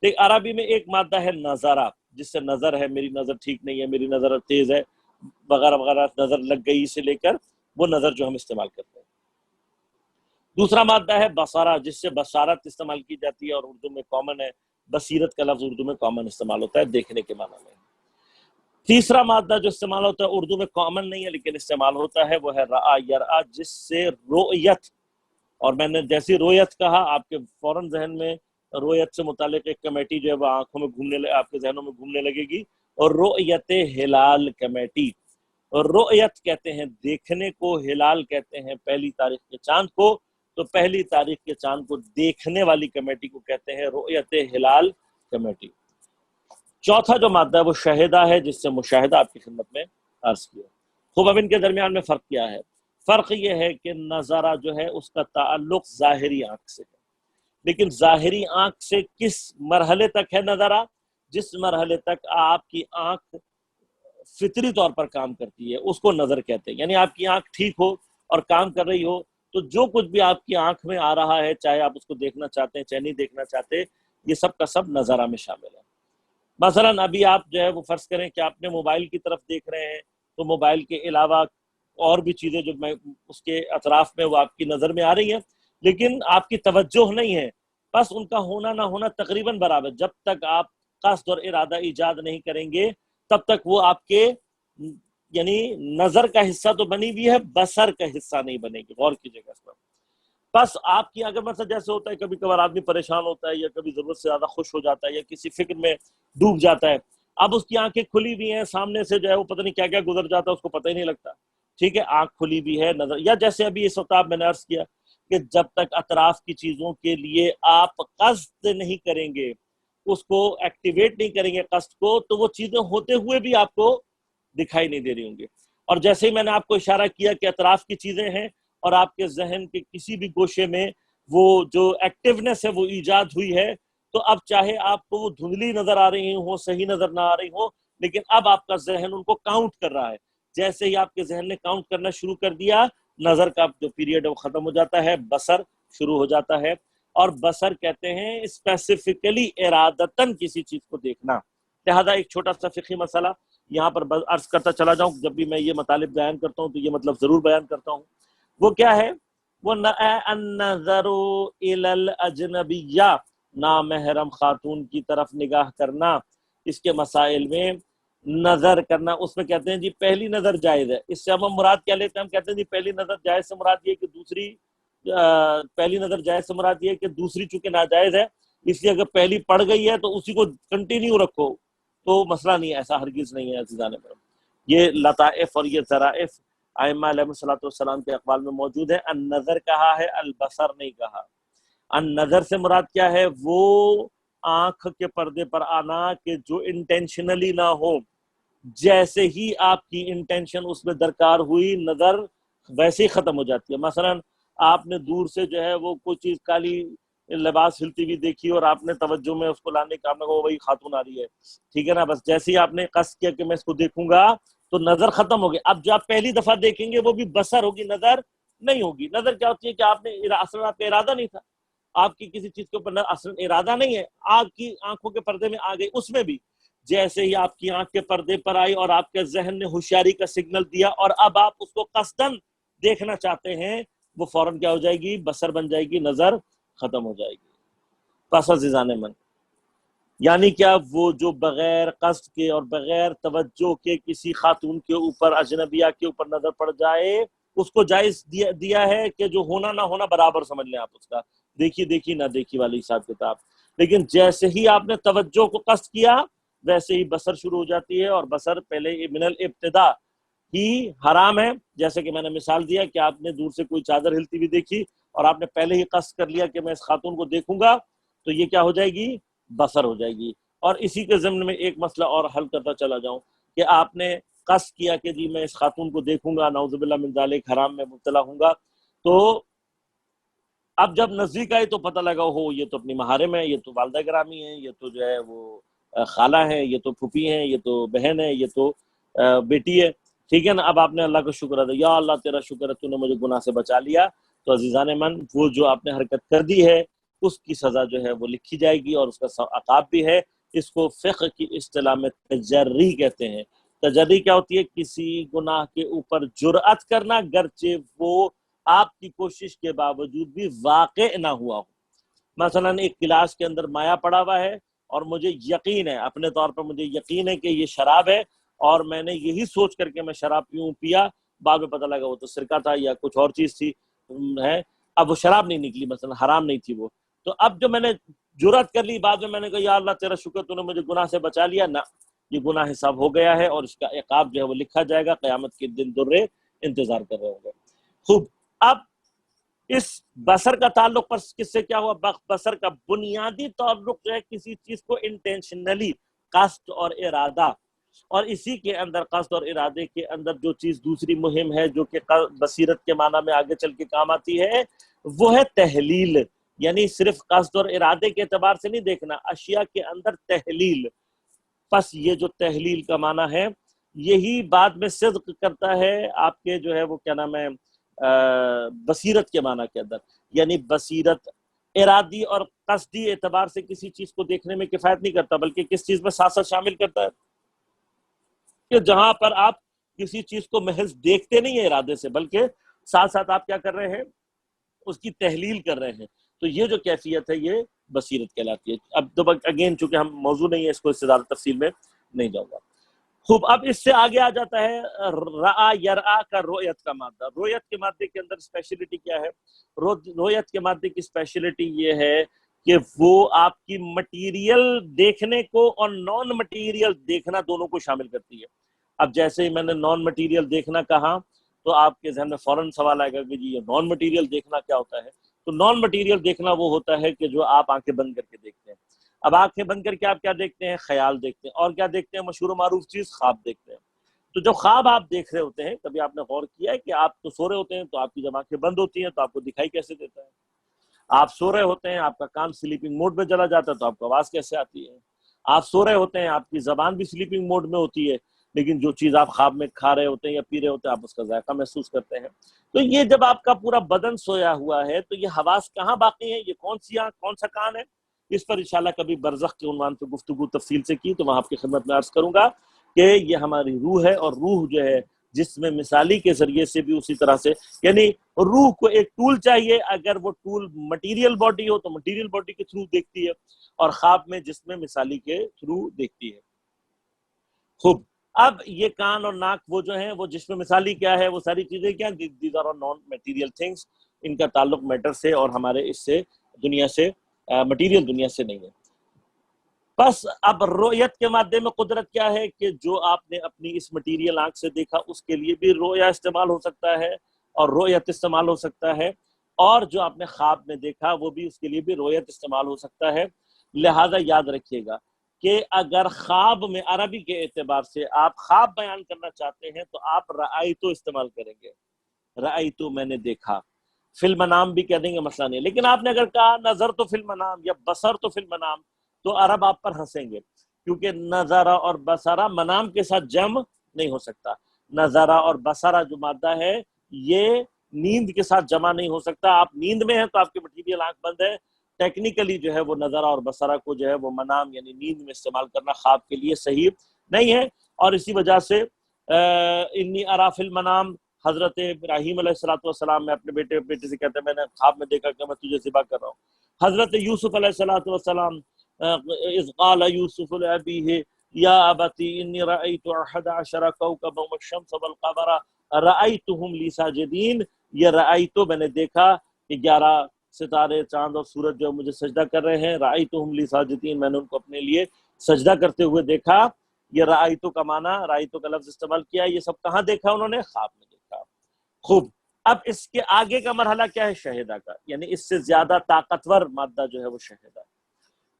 لیکن عربی میں ایک مادہ ہے نظارہ، جس سے نظر ہے، میری نظر ٹھیک نہیں ہے، میری نظر تیز ہے وغیرہ وغیرہ، نظر لگ گئی سے لے کر وہ نظر جو ہم استعمال کرتے ہیں۔ دوسرا مادہ ہے بصارہ، جس سے بصارت استعمال کی جاتی ہے اور اردو میں کامن ہے، بصیرت کا لفظ اردو میں کامن استعمال ہوتا ہے دیکھنے کے معنی میں۔ تیسرا مادہ جو استعمال ہوتا ہے اردو میں کامن نہیں ہے لیکن استعمال ہوتا ہے، وہ ہے رعا یرعا، جس سے رؤیت، اور میں نے جیسی رویت کہا آپ کے فوراً ذہن میں رویت سے متعلق ایک کمیٹی جو ہے وہ آنکھوں میں آپ کے ذہنوں میں گھومنے لگے گی، اور رؤیت ہلال کمیٹی، اور رؤیت کہتے ہیں دیکھنے کو، ہلال کہتے ہیں پہلی تاریخ کے چاند کو، تو پہلی تاریخ کے چاند کو دیکھنے والی کمیٹی کو کہتے ہیں رؤیت ہلال کمیٹی۔ چوتھا جو مادہ ہے وہ شہدہ ہے، جس سے مشاہدہ آپ کی خدمت میں عرض کیا۔ خوب اب ان کے درمیان میں فرق کیا ہے؟ فرق یہ ہے کہ نظارہ جو ہے اس کا تعلق ظاہری آنکھ سے ہے، لیکن ظاہری آنکھ سے کس مرحلے تک ہے نظارہ؟ جس مرحلے تک آپ کی آنکھ فطری طور پر کام کرتی ہے اس کو نظر کہتے ہیں۔ یعنی آپ کی آنکھ ٹھیک ہو اور کام کر رہی ہو تو جو کچھ بھی آپ کی آنکھ میں آ رہا ہے، چاہے آپ اس کو دیکھنا چاہتے ہیں چاہے نہیں دیکھنا چاہتے، یہ سب کا سب نظارہ میں شامل ہے۔ مثلا ابھی آپ جو ہے وہ فرض کریں کہ آپ نے موبائل کی طرف دیکھ رہے ہیں، تو موبائل کے علاوہ اور بھی چیزیں جو میں اس کے اطراف میں وہ آپ کی نظر میں آ رہی ہیں، لیکن آپ کی توجہ نہیں ہے، بس ان کا ہونا نہ ہونا تقریباً برابر۔ جب تک آپ قصد اور ارادہ ایجاد نہیں کریں گے تب تک وہ آپ کے یعنی نظر کا حصہ تو بنی بھی ہے، بصر کا حصہ نہیں بنے گی۔ غور کیجیے گا اس پر۔ بس آپ کی اگر مثلا جیسے ہوتا ہے کبھی کبھار آدمی پریشان ہوتا ہے یا کبھی ضرورت سے زیادہ خوش ہو جاتا ہے یا کسی فکر میں ڈوب جاتا ہے، اب اس کی آنکھیں کھلی بھی ہیں، سامنے سے جو ہے وہ پتہ نہیں کیا کیا گزر جاتا ہے، اس کو پتہ ہی نہیں لگتا، ٹھیک ہے، آنکھ کھلی بھی ہے، نظر، یا جیسے ابھی اس وقت میں نے عرض کیا کہ جب تک اطراف کی چیزوں کے لیے آپ قصد نہیں کریں گے، اس کو ایکٹیویٹ نہیں کریں گے قصد کو، تو وہ چیزیں ہوتے ہوئے بھی آپ کو دکھائی نہیں دے رہی ہوں گی۔ اور جیسے ہی میں نے آپ کو اشارہ کیا کہ اطراف کی چیزیں ہیں اور آپ کے ذہن کے کسی بھی گوشے میں وہ جو ایکٹیونیس ہے وہ ایجاد ہوئی ہے، تو اب چاہے آپ کو وہ دھندلی نظر آ رہی ہوں، صحیح نظر نہ آ رہی ہوں، لیکن اب آپ کا ذہن ان کو کاؤنٹ کر رہا ہے۔ جیسے ہی آپ کے ذہن نے کاؤنٹ کرنا شروع کر دیا، نظر کا جو پیریڈ ہے وہ ختم ہو جاتا ہے، بصر شروع ہو جاتا ہے۔ اور بصر کہتے ہیں اسپیسیفکلی ارادتاً کسی چیز کو دیکھنا۔ لہذا ایک چھوٹا سا فقہی مسئلہ یہاں پر عرض کرتا چلا جاؤں، جب بھی میں یہ مطالب بیان کرتا ہوں تو یہ مطلب ضرور بیان کرتا ہوں۔ وہ کیا ہے؟ وہ النظر الی الاجنبیہ، نامحرم خاتون کی طرف نگاہ کرنا، اس کے مسائل میں نظر کرنا، اس میں کہتے ہیں جی پہلی نظر جائز ہے۔ اس سے ہم مراد کیا لیتے ہیں؟ ہم کہتے ہیں جی پہلی نظر جائز سے مراد یہ کہ دوسری پہلی نظر جائز سے مراد یہ کہ دوسری چونکہ ناجائز ہے، اس لیے اگر پہلی پڑ گئی ہے تو اسی کو کنٹینیو رکھو، تو مسئلہ نہیں ہے، ایسا ہرگز نہیں ہے عزیزان کرام۔ یہ لطائف اور یہ ظرائف ائمہ علیہ الصلوۃ والسلام کے اقوال میں موجود ہے۔ النظر کہا ہے، البصر نہیں کہا۔ النظر سے مراد کیا ہے؟ وہ آنکھ کے پردے پر آنا کہ جو انٹینشنلی نہ ہو، جیسے ہی آپ کی انٹینشن اس میں درکار ہوئی نظر ویسے ہی ختم ہو جاتی ہے۔ مثلا آپ نے دور سے جو ہے وہ کوئی چیز کالی لباس ہلتی ہوئی دیکھی اور آپ نے توجہ میں اس کو لانے کا وہ وہی خاتون آ رہی ہے، ٹھیک ہے نا، بس جیسے ہی آپ نے قصد کیا کہ میں اس کو دیکھوں گا تو نظر ختم ہو گئی۔ اب جو آپ پہلی دفعہ دیکھیں گے وہ بھی بصر ہوگی، نظر نہیں ہوگی۔ نظر کیا ہوتی ہے کہ آپ نے اصل آپ کا ارادہ نہیں تھا، آپ کی کسی چیز کے اوپر اصل ارادہ نہیں ہے، آپ کی آنکھوں کے پردے میں آ گئی۔ اس میں بھی جیسے ہی آپ کی آنکھ کے پردے پر آئی اور آپ کے ذہن نے ہوشیاری کا سگنل دیا اور اب آپ اس کو قصدن دیکھنا چاہتے ہیں، وہ فوراً کیا ہو جائے گی؟ بصر بن جائے گی، نظر ختم ہو جائے گی۔ پس عزیزان من، یعنی کیا؟ وہ جو بغیر قصد کے اور بغیر توجہ کے کسی خاتون کے اوپر، اجنبیہ کے اوپر نظر پڑ جائے، اس کو جائز دیا ہے کہ جو ہونا نہ ہونا برابر سمجھ لیں آپ اس کا، دیکھی دیکھی نہ دیکھی والی حساب کتاب۔ لیکن جیسے ہی آپ نے توجہ کو قصد کیا ویسے ہی بصر شروع ہو جاتی ہے، اور بصر پہلے من الابتداء ہی حرام ہے۔ جیسے کہ میں نے مثال دیا کہ آپ نے دور سے کوئی چادر ہلتی ہوئی دیکھی اور آپ نے پہلے ہی قصد کر لیا کہ میں اس خاتون کو دیکھوں گا، تو یہ کیا ہو جائے گی؟ بصر ہو جائے گی۔ اور اسی کے ضمن میں ایک مسئلہ اور حل کرتا چلا جاؤں کہ آپ نے قصد کیا کہ جی میں اس خاتون کو دیکھوں گا، نعوذ باللہ من ذالک، حرام میں مبتلا ہوں گا، تو اب جب نزدیک آئی تو پتہ لگا ہو یہ تو اپنی محارم ہے، یہ تو والدہ گرامی ہے، یہ تو جو ہے وہ خالہ ہے، یہ تو پھوپھی ہیں، یہ تو بہن ہے، یہ تو بیٹی ہے، ٹھیک ہے نا۔ اب آپ نے اللہ کا شکر ادا، یا اللہ تیرا شکر ہے تو نے مجھے گناہ سے بچا لیا، تو عزیزان من وہ جو آپ نے حرکت کر دی ہے اس کی سزا جو ہے وہ لکھی جائے گی اور اس کا عقاب بھی ہے۔ اس کو فقہ کی اصطلاح میں تجری کہتے ہیں۔ تجری کیا ہوتی ہے؟ کسی گناہ کے اوپر جرأت کرنا گرچہ وہ آپ کی کوشش کے باوجود بھی واقع نہ ہوا ہو۔ مثلا ایک گلاس کے اندر مایا پڑا ہوا ہے اور مجھے یقین ہے، اپنے طور پر مجھے یقین ہے کہ یہ شراب ہے، اور میں نے یہی سوچ کر کے میں شراب پیا، بعد میں پتہ لگا وہ تو سرکہ تھا یا کچھ اور چیز تھی ہے، اب وہ شراب نہیں نکلی، مثلا حرام نہیں تھی وہ، تو اب جو میں نے جرأت کر لی، بعد میں نے کہا یا اللہ تیرا شکر تو نے مجھے گناہ سے بچا لیا، نہ، یہ گناہ حساب ہو گیا ہے اور اس کا عقاب جو ہے وہ لکھا جائے گا، قیامت کے دن درے انتظار کر رہے ہوں گے۔ خوب، اب اس بصر کا تعلق پر کس سے کیا ہوا؟ بصر کا بنیادی تعلق جو ہے کسی چیز کو انٹینشنلی، قصد اور ارادہ، اور اسی کے اندر قصد اور ارادے کے اندر جو چیز دوسری مہم ہے جو کہ بصیرت کے معنی میں آگے چل کے کام آتی ہے، وہ ہے تحلیل۔ یعنی صرف قصد اور ارادے کے اعتبار سے نہیں دیکھنا، اشیاء کے اندر تحلیل۔ پس یہ جو تحلیل کا معنی ہے یہی بعد میں صدق کرتا ہے آپ کے جو ہے وہ کیا نام ہے بصیرت کے معنی کے اندر۔ یعنی بصیرت ارادی اور قصدی اعتبار سے کسی چیز کو دیکھنے میں کفایت نہیں کرتا، بلکہ کس چیز میں ساتھ ساتھ شامل کرتا ہے کہ جہاں پر آپ کسی چیز کو محض دیکھتے نہیں ہیں ارادے سے، بلکہ ساتھ ساتھ آپ کیا کر رہے ہیں؟ اس کی تحلیل کر رہے ہیں، تو یہ جو کیفیت ہے یہ بصیرت کہلاتی ہے۔ اب تو اگین چونکہ ہم موضوع نہیں ہے اس کو اس سے زیادہ تفصیل میں نہیں جاؤں گا۔ خوب، اب اس سے آگے آ جاتا ہے رآ یرآ کا رؤیت کا مادہ۔ رؤیت کے مادے کے اندر اسپیشلٹی کیا ہے؟ رؤیت کے مادے کی اسپیشلٹی یہ ہے کہ وہ آپ کی مٹیریل دیکھنے کو اور نان مٹیریل دیکھنا دونوں کو شامل کرتی ہے۔ اب جیسے ہی میں نے نان مٹیریل دیکھنا کہا تو آپ کے ذہن میں فوراً سوال آئے گا کہ جی یہ نان مٹیریل دیکھنا کیا ہوتا ہے؟ تو نان مٹیریل دیکھنا وہ ہوتا ہے کہ جو آپ آنکھیں بند کر کے دیکھتے ہیں۔ اب آنکھیں بند کر کے آپ کیا دیکھتے ہیں؟ خیال دیکھتے ہیں، اور کیا دیکھتے ہیں؟ مشہور و معروف چیز خواب دیکھتے ہیں۔ تو جو خواب آپ دیکھ رہے ہوتے ہیں، کبھی آپ نے غور کیا ہے کہ آپ تو سو رہے ہوتے ہیں تو آپ کی جب آنکھیں بند ہوتی ہیں تو آپ کو دکھائی کیسے دیتا ہے؟ آپ سو رہے ہوتے ہیں، آپ کا کان سلیپنگ موڈ میں چلا جاتا ہے تو آپ کو آواز کیسے آتی ہے؟ آپ سو رہے ہوتے ہیں، آپ کی زبان بھی سلیپنگ موڈ میں ہوتی ہے، لیکن جو چیز آپ خواب میں کھا رہے ہوتے ہیں یا پی رہے ہوتے ہیں آپ اس کا ذائقہ محسوس کرتے ہیں۔ تو یہ جب آپ کا پورا بدن سویا ہوا ہے تو یہ حواس کہاں باقی ہیں؟ یہ کون سا کان ہے؟ اس پر انشاءاللہ کبھی برزخ کے عنوان پہ گفتگو تفصیل سے کی تو وہاں آپ کی خدمت میں عرض کروں گا کہ یہ ہماری روح ہے، اور روح جو ہے جس میں مثالی کے ذریعے سے بھی اسی طرح سے، یعنی روح کو ایک ٹول چاہیے، اگر وہ ٹول مٹیریل باڈی ہو تو مٹیریل باڈی کے تھرو دیکھتی ہے، اور خواب میں جس میں مثالی کے تھرو دیکھتی ہے۔ خوب، اب یہ کان اور ناک وہ جو ہیں وہ جس میں مثالی کیا ہے، وہ ساری چیزیں کیا، these are non material things, ان کا تعلق میٹر سے اور ہمارے اس سے دنیا سے مٹیریل دنیا سے نہیں ہے۔ بس اب رؤیت کے مادے میں قدرت کیا ہے کہ جو آپ نے اپنی اس مٹیریل آنکھ سے دیکھا اس کے لیے بھی رؤیا استعمال ہو سکتا ہے اور رؤیت استعمال ہو سکتا ہے، اور جو آپ نے خواب میں دیکھا وہ بھی اس کے لیے بھی رؤیت استعمال ہو سکتا ہے۔ لہذا یاد رکھیے گا کہ اگر خواب میں عربی کے اعتبار سے آپ خواب بیان کرنا چاہتے ہیں تو آپ رأیتو استعمال کریں گے، رأیتو میں نے دیکھا، فی المنام بھی کہہ دیں گے مسئلہ نہیں، لیکن آپ نے اگر کہا نظر تو فی المنام یا بصر تو فی المنام تو عرب آپ پر ہنسیں گے، کیونکہ نظرہ اور بصرہ منام کے ساتھ جمع نہیں ہو سکتا۔ نظرہ اور بصرہ جو مادہ ہے یہ نیند کے ساتھ جمع نہیں ہو سکتا۔ آپ نیند میں ہیں تو آپ کی مٹیریل آنکھ بند ہے، ٹیکنیکلی جو ہے وہ نظرہ اور بصرہ کو جو ہے وہ منام یعنی نیند میں استعمال کرنا خواب کے لیے صحیح نہیں ہے، اور اسی وجہ سے انی ارا فی المنام، حضرت ابراہیم علیہ السلام میں اپنے بیٹے سے کہتے ہیں میں نے خواب میں دیکھا کہ میں تجھے ذبح کر رہا ہوں۔ حضرت یوسف علیہ السلام اذ قال یوسف لأبیہ یا ابتی انی رأیت احد عشر کوکبا والشمس والقمر رأیتہم لی ساجدین، یہ رأیتو میں نے دیکھا کہ 11 ستارے چاند اور سورج جو مجھے سجدہ کر رہے ہیں، رأیتہم لی ساجدین، میں نے ان کو اپنے لیے سجدہ کرتے ہوئے دیکھا۔ یہ رأیتو کا معنی، رأیتو کا لفظ استعمال کیا، یہ سب کہاں دیکھا انہوں نے؟ خواب میں دیکھا۔ خوب، اب اس کے آگے کا مرحلہ کیا ہے؟ شہدہ کا، یعنی اس سے زیادہ طاقتور مادہ جو ہے وہ شہدہ۔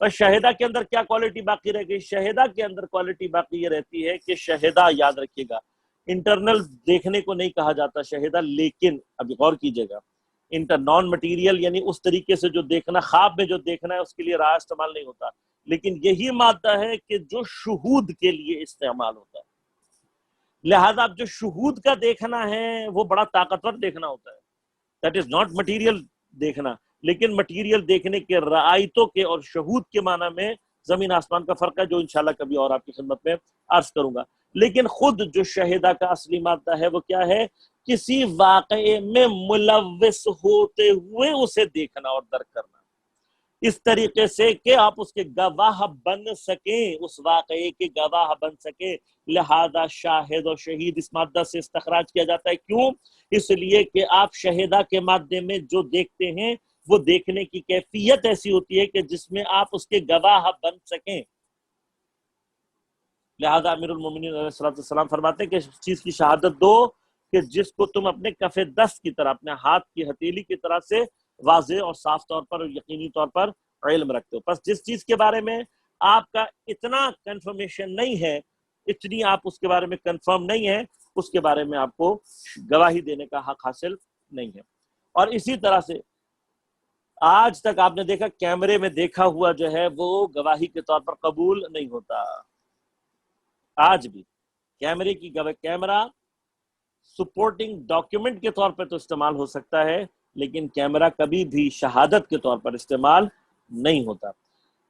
پر شہدہ کے اندر کیا کوالٹی باقی رہ گئی؟ شہدہ کے اندر کوالٹی باقی یہ رہتی ہے کہ شہدہ، یاد رکھیے گا، انٹرنل دیکھنے کو نہیں کہا جاتا شہدہ، لیکن ابھی غور کیجئے گا، نان مٹیریل یعنی اس طریقے سے جو دیکھنا، خواب میں جو دیکھنا ہے اس کے لیے راہ استعمال نہیں ہوتا، لیکن یہی مادہ ہے کہ جو شہود کے لیے استعمال ہوتا ہے۔ لہذا اب جو شہود کا دیکھنا ہے وہ بڑا طاقتور دیکھنا ہوتا ہے، دیٹ از ناٹ مٹیریل دیکھنا، لیکن مٹیریل دیکھنے کے رعایتوں کے اور شہود کے معنی میں زمین آسمان کا فرق ہے، جو انشاءاللہ کبھی اور آپ کی خدمت میں عرض کروں گا۔ لیکن خود جو شہدہ کا اصلی مادہ ہے وہ کیا ہے؟ کسی واقعے میں ملوث ہوتے ہوئے اسے دیکھنا اور درک کرنا، اس طریقے سے کہ آپ اس کے گواہ بن سکیں، اس واقعے کے گواہ بن سکیں۔ لہذا شاہد اور شہید اس مادہ سے استخراج کیا جاتا ہے۔ کیوں؟ اس لیے کہ آپ شہدہ کے مادے میں جو دیکھتے ہیں وہ دیکھنے کی کیفیت ایسی ہوتی ہے کہ جس میں آپ اس کے گواہ بن سکیں۔ لہذا امیر المومنین علیہ السلام فرماتے ہیں کہ اس چیز کی شہادت دو کہ جس کو تم اپنے کف دست کی طرح، اپنے ہاتھ کی ہتھیلی کی طرح سے واضح اور صاف طور پر اور یقینی طور پر علم رکھتے ہو۔ پس جس چیز کے بارے میں آپ کا اتنا کنفرمیشن نہیں ہے، اتنی آپ اس کے بارے میں کنفرم نہیں ہے، اس کے بارے میں آپ کو گواہی دینے کا حق حاصل نہیں ہے۔ اور اسی طرح سے آج تک آپ نے دیکھا کیمرے میں دیکھا ہوا جو ہے وہ گواہی کے طور پر قبول نہیں ہوتا۔ آج بھی کیمرے کی کیمرہ سپورٹنگ ڈاکیومنٹ کے طور پر تو استعمال ہو سکتا ہے، لیکن کیمرہ کبھی بھی شہادت کے طور پر استعمال نہیں ہوتا۔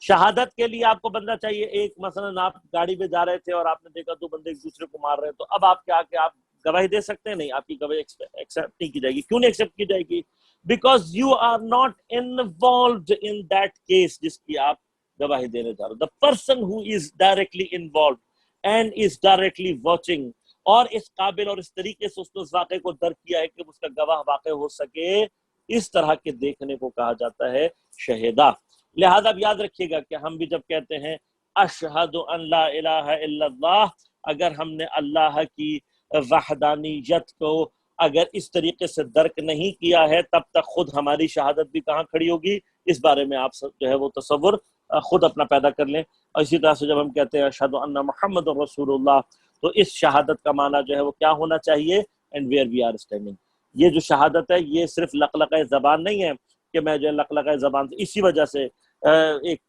شہادت کے لیے آپ کو بندہ چاہیے، ایک مثلا آپ گاڑی میں جا رہے تھے اور آپ نے دیکھا دو بندے ایک دوسرے کو مار رہے ہیں، تو اب آپ کیا کہ آپ گواہی دے سکتے ہیں؟ نہیں، آپ کی گواہی ایکسیپٹ نہیں کی جائے گی۔ کیوں نہیں ایکسیپٹ کی جائے گی؟ Because you are not involved in that case جس کی آپ گواہی دینے جا رہے ہو۔ The person who is directly involved and is directly watching, اور اس قابل اور اس طریقے سے اس نے اس واقعے کو درک کیا ہے کہ اس کا گواہ واقع ہو سکے، اس طرح کے دیکھنے کو کہا جاتا ہے شہیدہ۔ لہذا اب یاد رکھیے گا کہ ہم بھی جب کہتے ہیں اشہد ان لا الہ الا اللہ، اگر ہم نے اللہ کی وحدانیت کو اگر اس طریقے سے درک نہیں کیا ہے، تب تک خود ہماری شہادت بھی کہاں کھڑی ہوگی؟ اس بارے میں آپ جو ہے وہ تصور خود اپنا پیدا کر لیں۔ اور اسی طرح سے جب ہم کہتے ہیں اشہد ان محمد رسول اللہ، تو اس شہادت کا معنی جو ہے وہ کیا ہونا چاہیے؟ And where we are standing. یہ جو شہادت ہے یہ صرف لقلقہ زبان نہیں ہے کہ میں جو ہے لقلقہ زبان سے، اسی وجہ سے ایک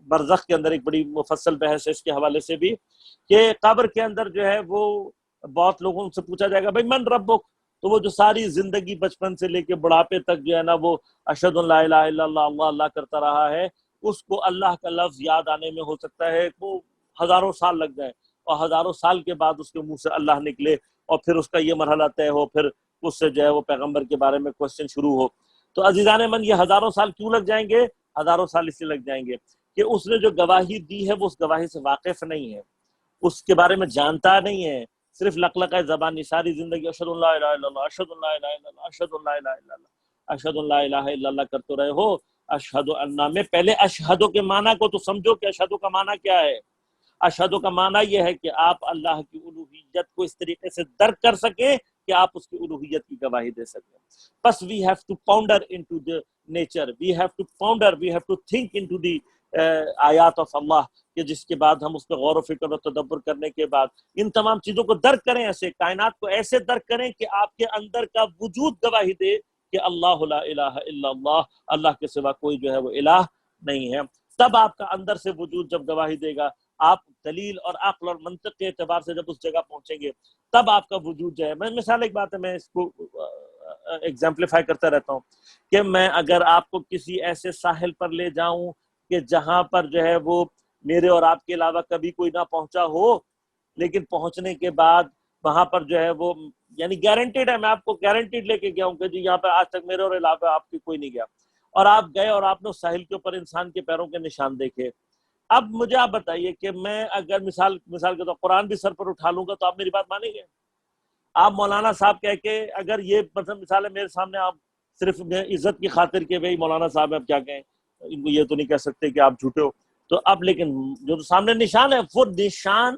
برزخ کے اندر ایک بڑی مفصل بحث ہے اس کے حوالے سے بھی، کہ قبر کے اندر جو ہے وہ بہت لوگوں سے پوچھا جائے گا بھائی من ربک، تو وہ جو ساری زندگی بچپن سے لے کے بڑھاپے تک جو ہے نا وہ اشہد ان لا الہ الا اللہ اللہ اللہ کرتا رہا ہے، اس کو اللہ کا لفظ یاد آنے میں ہو سکتا ہے وہ ہزاروں سال لگ جائیں، اور ہزاروں سال کے بعد اس کے منہ سے اللہ نکلے اور پھر اس کا یہ مرحلہ طے ہو، پھر اس سے جو ہے وہ پیغمبر کے بارے میں کوسچن شروع ہو۔ تو عزیزان من، یہ ہزاروں سال کیوں لگ جائیں گے؟ ہزاروں سال اس لیے لگ جائیں گے کہ اس نے جو گواہی دی ہے وہ اس گواہی سے واقف نہیں ہے، اس کے بارے میں جانتا نہیں ہے، صرف لقلقہ زبانی ساری زندگی اشہد ان لا الہ الا اللہ، اشہد ان لا الہ الا اللہ، اشہد ان لا الہ الا اللہ، اشہد ان لا الہ الا اللہ کرتے رہے ہو، اشہد انہ میں پہلے اشہد کے معنی کو تو سمجھو کہ اشہد کا معنی کیا ہے. اشہد کا معنی یہ ہے کہ آپ اللہ کی الوہیت کو اس طریقے سے درک کر سکیں کہ آپ اس کی الوہیت کی گواہی دے سکیں. بس we have to ponder into the nature, we have to ponder, we have to think into the آیات of اللہ, کہ جس کے بعد ہم اس پہ غور و فکر و تدبر کرنے کے بعد ان تمام چیزوں کو درک کریں, ایسے کائنات کو ایسے درک کریں کہ آپ کے اندر کا وجود گواہی دے کہ اللہ لا الہ الا اللہ, اللہ کے سوا کوئی جو ہے وہ الہ نہیں ہے. تب آپ کا اندر سے وجود جب گواہی دے گا, آپ دلیل اور عقل اور منطق کے اعتبار سے جب اس جگہ پہنچیں گے, تب آپ کا وجود جو ہے, میں مثال ایک بات ہے, میں اس کو ایگزامپلیفائی کرتا رہتا ہوں کہ میں اگر آپ کو کسی ایسے ساحل پر لے جاؤں کہ جہاں پر جو ہے وہ میرے اور آپ کے علاوہ کبھی کوئی نہ پہنچا ہو, لیکن پہنچنے کے بعد وہاں پر جو ہے وہ یعنی گارنٹیڈ ہے, میں آپ کو گارنٹیڈ لے کے گیا ہوں کہ جی یہاں پہ آج تک میرے اور علاوہ آپ کی کوئی نہیں گیا, اور آپ گئے اور آپ نے اس ساحل کے اوپر انسان کے پیروں کے نشان دیکھے. اب مجھے آپ بتائیے کہ میں اگر مثال کے طور قرآن بھی سر پر اٹھا لوں گا تو آپ میری بات مانیں گے؟ آپ مولانا صاحب کہہ کے اگر یہ مثال ہے میرے سامنے, آپ صرف عزت کی خاطر کہ بھائی مولانا صاحب آپ کیا کہیں, ان کو یہ تو نہیں کہہ سکتے کہ آپ جھوٹے ہو, تو اب لیکن جو سامنے نشان ہے وہ نشان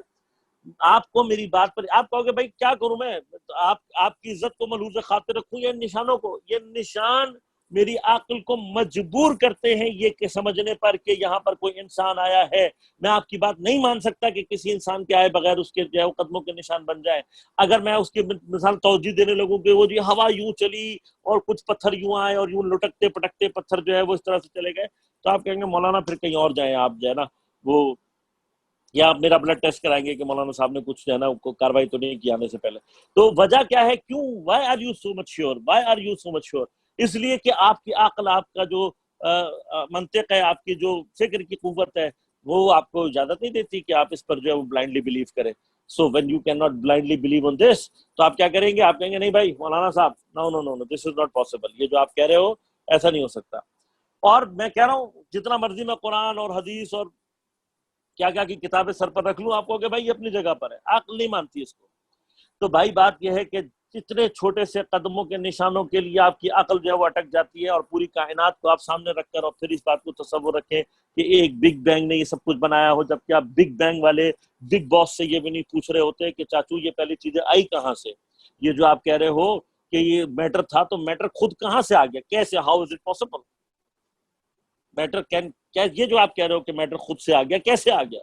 آپ کو میری بات پر آپ کہو گے بھائی کیا کروں میں, آپ کی عزت کو ملحوظ خاطر رکھوں یا نشانوں کو؟ یہ نشان میری عقل کو مجبور کرتے ہیں یہ کہ سمجھنے پر کہ یہاں پر کوئی انسان آیا ہے. میں آپ کی بات نہیں مان سکتا کہ کسی انسان کے آئے بغیر اس کے جو ہے وہ قدموں کے نشان بن جائے. اگر میں اس کی مثال توجہ دینے لگوں کہ وہ جی ہوا یوں چلی اور کچھ پتھر یوں آئے اور یوں لٹکتے پٹکتے پتھر جو ہے وہ اس طرح سے چلے گئے, تو آپ کہیں گے مولانا پھر کہیں اور جائیں آپ جو ہے نا وہ, یا آپ میرا بلڈ ٹیسٹ کرائیں گے کہ مولانا صاحب نے کچھ جو ہے نا کاروائی تو نہیں کی آنے سے پہلے. تو وجہ کیا ہے, کیوں, why are you so much sure, why are you so much sure? اس لیے کہ آپ کی عقل, آپ کا جو منطق ہے, آپ کی جو فکر کی قوت ہے, وہ آپ کو اجازت نہیں دیتی کہ آپ اس پر جو ہے وہ بلائنڈلی بلیو کریں. So when you can not blindly believe on this, تو آپ کیا کریں گے, آپ کہیں گے نہیں بھائی مولانا صاحب نو نو نو نو دس از ناٹ پاسبل, یہ جو آپ کہہ رہے ہو ایسا نہیں ہو سکتا. اور میں کہہ رہا ہوں جتنا مرضی میں قرآن اور حدیث اور کیا کیا کی کتابیں سر پر رکھ لوں, آپ کو کہ بھائی یہ اپنی جگہ پر ہے, عقل نہیں مانتی اس کو. تو بھائی بات یہ ہے کہ اتنے چھوٹے سے قدموں کے نشانوں کے لیے آپ کی عقل جو ہے وہ اٹک جاتی ہے, اور پوری کائنات کو آپ سامنے رکھ کر اور پھر اس بات کو تصور رکھیں کہ ایک بگ بینگ نے یہ سب کچھ بنایا ہو, جبکہ آپ بگ بینگ والے بگ باس سے یہ بھی نہیں پوچھ رہے ہوتے کہ چاچو یہ پہلی چیزیں آئی کہاں سے, یہ جو آپ کہہ رہے ہو کہ یہ میٹر تھا تو میٹر خود کہاں سے آ گیا, کیسے, how is it possible, matter can, کیا یہ جو آپ کہہ رہے ہو کہ میٹر خود سے آ گیا, کیسے آ گیا,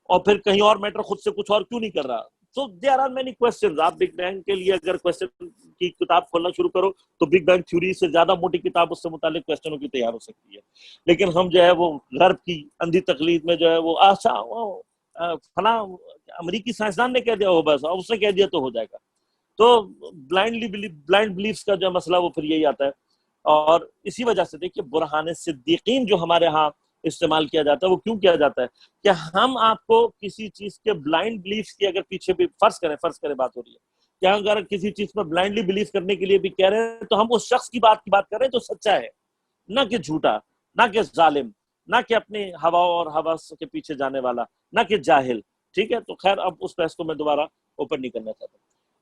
اور پھر کہیں اور میٹر خود سے کچھ اور کیوں نہیں کر رہا. So there are many questions. آپ بگ بینگ کے لیے اگر کوشچن کی کتاب کھولنا شروع کرو تو بگ بینگ تھیوری سے زیادہ موٹی کتاب اس سے متعلق کوشچنوں کی تیار ہو سکتی ہے. لیکن ہم جو ہے وہ غرب کی اندھی تقلید میں جو ہے وہ فلاں امریکی سائنسدان نے کہہ دیا ہو بس, اور اس نے کہہ دیا تو ہو جائے گا. تو بلائنڈ بلیفز کا جو مسئلہ وہ پھر یہی آتا ہے. اور اسی وجہ سے دیکھیے برہان صدیقین جو ہمارے ہاں استعمال کیا جاتا ہے وہ کیوں کیا جاتا ہے کہ ہم آپ کو کسی چیز کے بلائنڈ بلیف کی اگر پیچھے بھی فرض کریں بات ہو رہی ہے کہ اگر کسی چیز پر بلائنڈلی بلیف کرنے کے لیے بھی کہہ رہے ہیں تو ہم اس شخص کی بات کر رہے ہیں جو سچا ہے, نہ کہ جھوٹا, نہ کہ ظالم, نہ کہ اپنی ہوا اور ہوس کے پیچھے جانے والا, نہ کہ جاہل. ٹھیک ہے, تو خیر اب اس بحث کو میں دوبارہ اوپن نہیں کرنا چاہتا.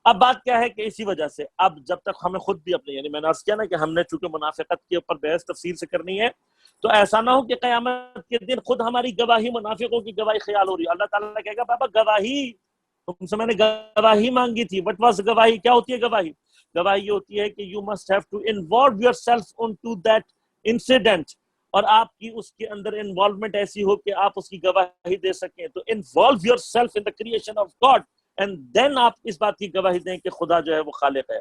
اب بات کیا ہے کہ اسی وجہ سے اب جب تک ہمیں خود بھی اپنے, یعنی میں نے عرض کیا نا کہ ہم نے چونکہ منافقت کے اوپر بحث تفصیل سے کرنی ہے, تو ایسا نہ ہو کہ قیامت کے دن خود ہماری گواہی منافقوں کی گواہی خیال ہو رہی ہے. اللہ تعالیٰ کہے گا بابا گواہی تم سے میں نے گواہی مانگی تھی, بٹ واز گواہی, کیا ہوتی ہے گواہی؟ گواہی یہ ہوتی ہے کہ you must have to involve yourself into that incident, اور آپ کی اس کے اندر انوالومنٹ ایسی ہو کہ آپ اس کی گواہی دے سکیں. تو involve yourself in the creation of God and then آپ اس بات کی گواہی دیں کہ خدا جو ہے وہ خالق ہے.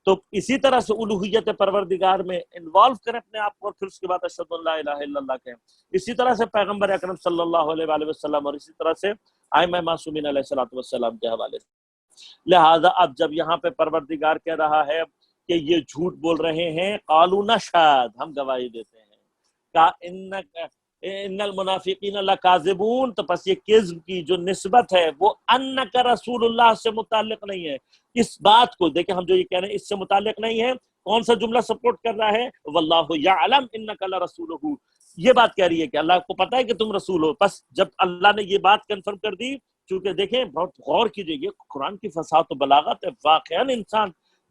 تو اسی طرح سے الوہیت پروردگار میں انوالو کریں اپنے آپ کو, اور پھر اس کے بعد اشہد ان لا الہ الا اللہ کہیں. اسی طرح سے پیغمبر اکرم صلی اللہ علیہ وآلہ وسلم, اور اسی طرح سے ائمہ معصومین علیہ الصلوۃ والسلام کے حوالے سے. لہذا اب جب یہاں پہ پروردگار کہہ رہا ہے کہ یہ جھوٹ بول رہے ہیں, قالوا نشہد, ہم گواہی دیتے ہیں, کا ان المنافقین لکاذبون, تو پس یہ کذب کی جو نسبت ہے وہ انک رسول اللہ سے متعلق نہیں ہے. اس بات کو دیکھیں, ہم جو یہ کہہ رہے ہیں اس سے متعلق نہیں ہے. کون سا جملہ سپورٹ کر رہا ہے؟ واللہ یعلم انک لرسولہ, یہ بات کہہ رہی ہے کہ اللہ کو پتا ہے کہ تم رسول ہو. بس جب اللہ نے یہ بات کنفرم کر دی, چونکہ دیکھیں بہت غور کیجئے, یہ قرآن کی فصاحت و بلاغت ہے. واقعاً انسان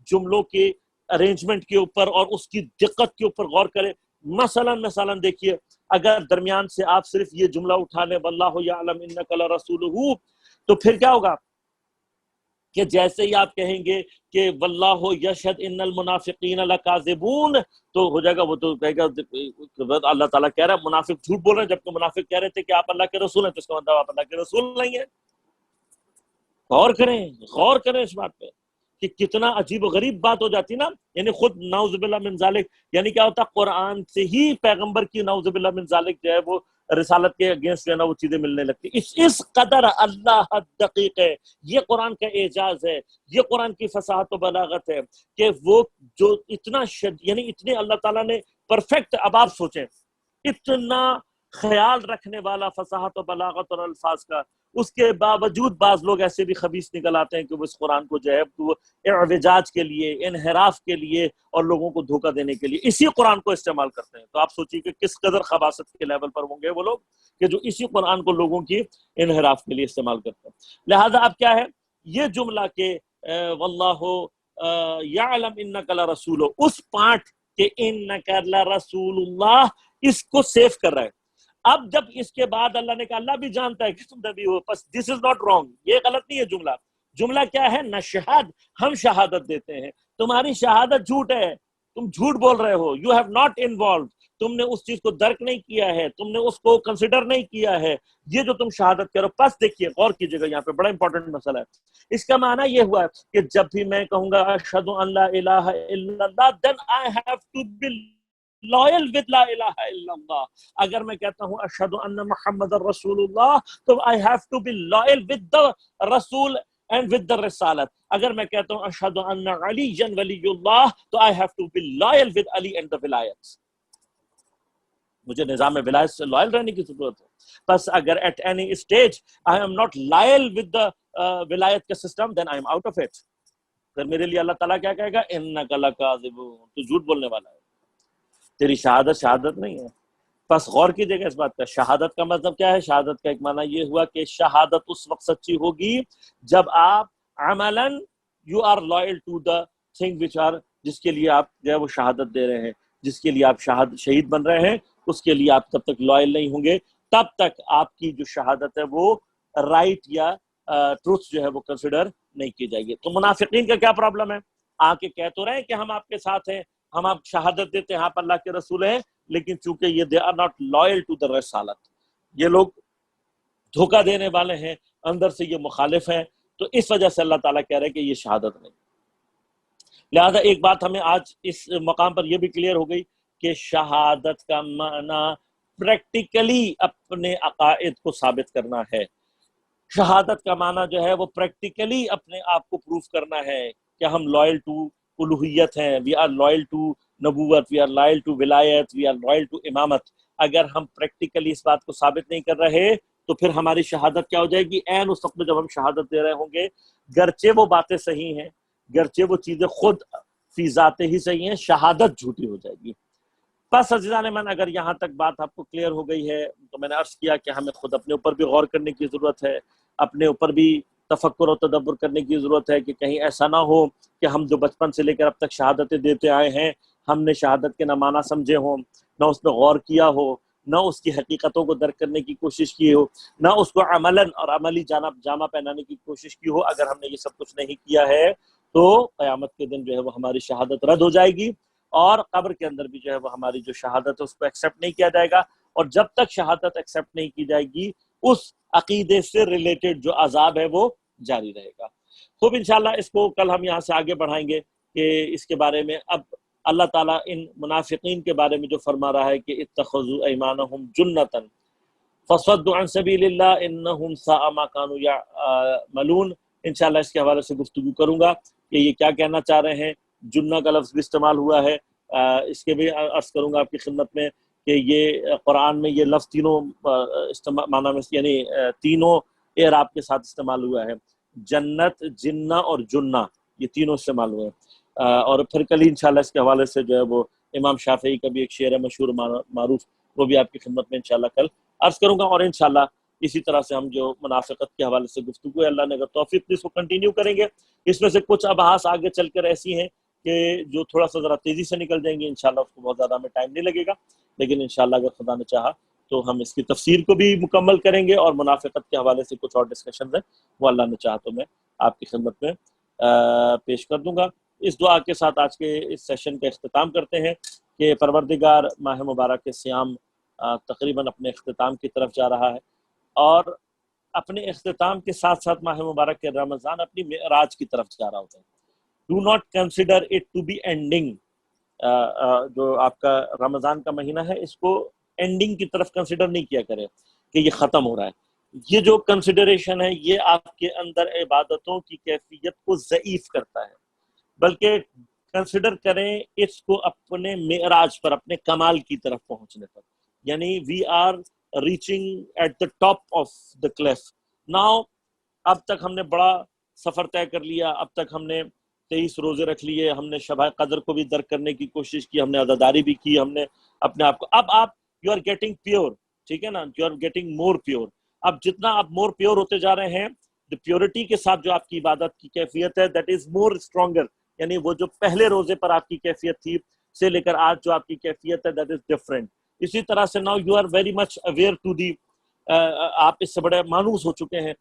جملوں کے ارینجمنٹ کے اوپر اور اس کی دقت کے اوپر غور کرے مثلاً دیکھیے اگر درمیان سے آپ صرف یہ جملہ اٹھا لیں واللہ یعلم انک لرسولہ، تو پھر کیا ہوگا کہ جیسے ہی آپ کہیں گے کہ واللہ یشہد ان المنافقین لکاذبون، تو ہو جائے گا، وہ تو کہے گا اللہ تعالیٰ کہہ رہا ہے منافق جھوٹ بول رہے ہیں، جبکہ منافق کہہ رہے تھے کہ آپ اللہ کے رسول ہیں، تو اس کا مطلب آپ اللہ کے رسول نہیں ہیں۔ غور کریں اس بات پہ کہ کتنا عجیب و غریب بات ہو جاتی نا، یعنی خود نعوذ باللہ من ذالک، یعنی کیا ہوتا قرآن سے ہی پیغمبر کی نعوذ باللہ من ذالک جو ہے وہ رسالت کے اگینسٹ جو ہے نا وہ چیزیں ملنے لگتی۔ اس قدر اللہ دقیق ہے، یہ قرآن کا اعجاز ہے، یہ قرآن کی فصاحت و بلاغت ہے کہ وہ جو اتنا یعنی اتنے اللہ تعالیٰ نے پرفیکٹ، اب آپ سوچیں اتنا خیال رکھنے والا فصاحت و بلاغت اور الفاظ کا، اس کے باوجود بعض لوگ ایسے بھی خبیث نکل آتے ہیں کہ وہ اس قرآن کو جو ہے وہ اعوجاج کے لیے، انحراف کے لیے اور لوگوں کو دھوکہ دینے کے لیے اسی قرآن کو استعمال کرتے ہیں۔ تو آپ سوچیے کہ کس قدر خباثت کے لیول پر ہوں گے وہ لوگ کہ جو اسی قرآن کو لوگوں کی انحراف کے لیے استعمال کرتے ہیں۔ لہذا اب کیا ہے یہ جملہ کہ واللہ یعلم انک لرسول، اس پارٹ کہ انک لرسول اللہ، اس کو سیف کر رہا ہے۔ اب جب اس کے بعد اللہ نے کہا اللہ بھی جانتا ہے کہ تم نبی ہو، بس دس از ناٹ رانگ، یہ غلط نہیں ہے جملہ۔ جملہ کیا ہے؟ نشہد، ہم شہادت دیتے ہیں، تمہاری شہادت جھوٹ ہے، تم جھوٹ بول رہے ہو، یو ہیو ناٹ انوالوڈ، تم نے اس چیز کو درک نہیں کیا ہے، تم نے اس کو کنسیڈر نہیں کیا ہے، یہ جو تم شہادت کرو۔ پس دیکھیے غور کیجیے گا، یہاں پہ بڑا امپورٹنٹ مسئلہ ہے۔ اس کا معنی یہ ہوا کہ جب بھی میں کہوں گا اشہد ان لا الہ الا اللہ، then I have to be loyal with لا الہ الا اللہ۔ اگر میں کہتا ہوں اشہد ان محمد رسول اللہ، تو I have to be loyal with the رسول and with the رسالت۔ اگر میں کہتا ہوں اشہد ان علی ولی اللہ، تو I have to be loyal with Ali and the ولایت۔ مجھے نظام ولایت سے لائل رہنے کی ضرورت ہے۔ بس اگر at any stage I am not loyal with the ولایت کا system, then I am out of it۔ پھر میرے لیے اللہ تعالیٰ کیا کہے گا؟ انک لکاذب، تو جھوٹ بولنے والا ہے، تیری شہادت شہادت نہیں ہے۔ بس غور کیجیے گا اس بات کا۔ شہادت کا مطلب کیا ہے؟ شہادت کا ایک معنی یہ ہوا کہ شہادت اس وقت سچی ہوگی جب آپ عملاً you are loyal to the thing which are، جس کے لیے آپ جو ہے وہ شہادت دے رہے ہیں، جس کے لیے آپ شہید بن رہے ہیں، اس کے لیے آپ تب تک لائل نہیں ہوں گے، تب تک آپ کی جو شہادت ہے وہ رائٹ یا ٹروتھ جو ہے وہ کنسیڈر نہیں کی جائے گی۔ تو منافقین کا کیا پرابلم ہے؟ آ کے کہہ تو رہے ہیں کہ ہم آپ کے ساتھ ہیں، ہم آپ شہادت دیتے ہیں آپ اللہ کے رسول ہیں، لیکن چونکہ یہ they are not loyal to the رسالت، یہ لوگ دھوکہ دینے والے ہیں، اندر سے یہ مخالف ہیں، تو اس وجہ سے اللہ تعالیٰ کہہ رہے ہیں کہ یہ شہادت نہیں۔ لہذا ایک بات ہمیں آج اس مقام پر یہ بھی کلیئر ہو گئی کہ شہادت کا معنی پریکٹیکلی اپنے عقائد کو ثابت کرنا ہے۔ شہادت کا معنی جو ہے وہ پریکٹیکلی اپنے آپ کو پروف کرنا ہے کہ ہم لائل ٹو الوہیت ہیں، وی آر لائل ٹو نبوت، وی آر لائل ٹو ولایت، وی آر لائل ٹو امامت۔ اگر ہم پریکٹیکلی اس بات کو ثابت نہیں کر رہے تو پھر ہماری شہادت کیا ہو جائے گی؟ عین اس وقت میں جب ہم شہادت دے رہے ہوں گے، گرچہ وہ باتیں صحیح ہیں، گرچہ وہ چیزیں خود فی ذات ہی صحیح ہیں، شہادت جھوٹی ہو جائے گی۔ بس عزیزان من، اگر یہاں تک بات آپ کو کلیئر ہو گئی ہے تو میں نے عرض کیا کہ ہمیں خود اپنے اوپر بھی غور کرنے کی ضرورت ہے، اپنے اوپر بھی تفکر و تدبر کرنے کی ضرورت ہے کہ کہیں ایسا نہ ہو کہ ہم جو بچپن سے لے کر اب تک شہادتیں دیتے آئے ہیں، ہم نے شہادت کے نہ معنی سمجھے ہوں، نہ اس پہ غور کیا ہو، نہ اس کی حقیقتوں کو درک کرنے کی کوشش کی ہو، نہ اس کو عملاً اور عملی جامہ پہنانے کی کوشش کی ہو۔ اگر ہم نے یہ سب کچھ نہیں کیا ہے تو قیامت کے دن جو ہے وہ ہماری شہادت رد ہو جائے گی، اور قبر کے اندر بھی جو ہے وہ ہماری جو شہادت ہے اس کو ایکسیپٹ نہیں کیا جائے گا، اور جب تک شہادت ایکسیپٹ نہیں کی جائے گی اس عقیدے سے ریلیٹڈ جو عذاب ہے وہ جاری رہے گا۔ خوب انشاءاللہ اس کو کل ہم یہاں سے آگے بڑھائیں گے کہ اس کے بارے میں اب اللہ تعالیٰ ان منافقین کے بارے میں جو فرما رہا ہے کہ اتخذوا ایمانہم جنۃ فصدوا عن سبیل اللہ انہم ساء ما کانوا یعملون۔ انشاءاللہ اس کے حوالے سے گفتگو کروں گا کہ یہ کیا کہنا چاہ رہے ہیں۔ جنہ کا لفظ بھی استعمال ہوا ہے، اس کے بھی عرض کروں گا آپ کی خدمت میں کہ یہ قرآن میں یہ لفظ تینوں معنی میں یعنی تینوں اعراب کے ساتھ استعمال ہوا ہے، جنت، جنہ اور جنہ، یہ تینوں استعمال ہوئے ہیں۔ اور پھر کل انشاءاللہ اس کے حوالے سے جو ہے وہ امام شافعی کا بھی ایک شعر ہے مشہور معروف، وہ بھی آپ کی خدمت میں انشاءاللہ کل عرض کروں گا۔ اور انشاءاللہ اسی طرح سے ہم جو منافقت کے حوالے سے گفتگو ہے، اللہ نے اگر توفیق دی اس کو کنٹینیو کریں گے۔ اس میں سے کچھ ابحاث آگے چل کر ایسی ہیں کہ جو تھوڑا سا ذرا تیزی سے نکل جائیں گے انشاءاللہ، اس کو بہت زیادہ ہمیں ٹائم نہیں لگے گا، لیکن انشاءاللہ اگر خدا نے چاہا تو ہم اس کی تفسیر کو بھی مکمل کریں گے، اور منافقت کے حوالے سے کچھ اور ڈسکشن ہیں وہ اللہ نے چاہا تو میں آپ کی خدمت میں پیش کر دوں گا۔ اس دعا کے ساتھ آج کے اس سیشن کا اختتام کرتے ہیں کہ پروردگار ماہ مبارک کے صیام تقریباً اپنے اختتام کی طرف جا رہا ہے، اور اپنے اختتام کے ساتھ ساتھ ماہ مبارک کے رمضان اپنی معراج کی طرف جا رہا ہوتا ہے۔ Do not consider it to be ending, جو آپ کا رمضان کا مہینہ ہے اس کو اینڈنگ کی طرف کنسیڈر نہیں کیا کرے کہ یہ ختم ہو رہا ہے۔ یہ جو کنسیڈریشن ہے یہ آپ کے اندر عبادتوں کی کیفیت کو ضعیف کرتا ہے، بلکہ کنسیڈر کریں اس کو اپنے معراج پر، اپنے کمال کی طرف پہنچنے پر، یعنی we are reaching at the top of the cliff now. اب تک ہم نے بڑا سفر طے کر لیا، اب تک ہم نے 23 روزے رکھ لیے، ہم نے شب قدر کو بھی درک کرنے کی کوشش کی، ہم نے عزاداری بھی کی، ہم نے اپنے آپ کو، اب آپ یو آر گیٹنگ پیور، ٹھیک ہے نا، you are getting more pure. اب جتنا آپ مور پیور ہوتے جا رہے ہیں، پیورٹی کے ساتھ جو آپ کی عبادت کی کیفیت ہے دیٹ از مور اسٹرانگر، یعنی وہ جو پہلے روزے پر آپ کی کیفیت تھی سے لے کر آج جو آپ کی کیفیت ہے دیٹ از ڈفرینٹ۔ اسی طرح سے now you are very much aware to the, آپ اس سے بڑے مانوس ہو چکے ہیں